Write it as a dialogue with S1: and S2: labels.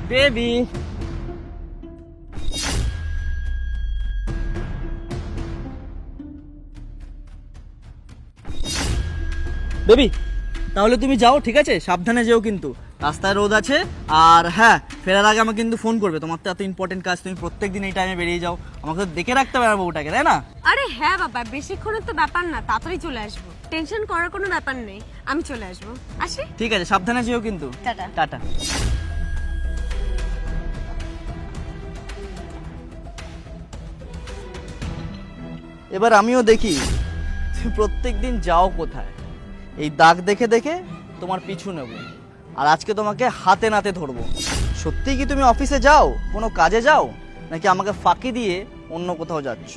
S1: Baby. Baby তাহলে তুমি যাও, ঠিক আছে? সাবধানে যেও কিন্তু, রাস্তায় রোদ আছে। আর হ্যাঁ, ফেরার আগে আমাকে কিন্তু ফোন করবে, তোমার তো এত ইম্পর্টেন্ট কাজ, তুমি প্রত্যেকদিন এই টাইমে বেরিয়ে যাও, আমাকে তো দেখে রাখতে হবে আমার বউটাকে, তাই না?
S2: আরে হ্যাঁ বাবা, বেশিক্ষণের তো ব্যাপার না, তাড়াতাড়ি চলে আসবো, টেনশন করার কোনো ব্যাপার নেই, আমি চলে আসবো। আসি।
S1: ঠিক আছে, সাবধানে যেও কিন্তু।
S2: টাটা।
S1: টাটা। এবার আমিও দেখি তুমি প্রত্যেকদিন যাও কোথায়। এই দাগ দেখে দেখে তোমার পিছু নেব, আর আজকে তোমাকে হাতে নাতে ধরবো। সত্যি কি তুমি অফিসে যাও, কোনো কাজে যাও, নাকি আমাকে ফাঁকি দিয়ে অন্য কোথাও যাচ্ছ?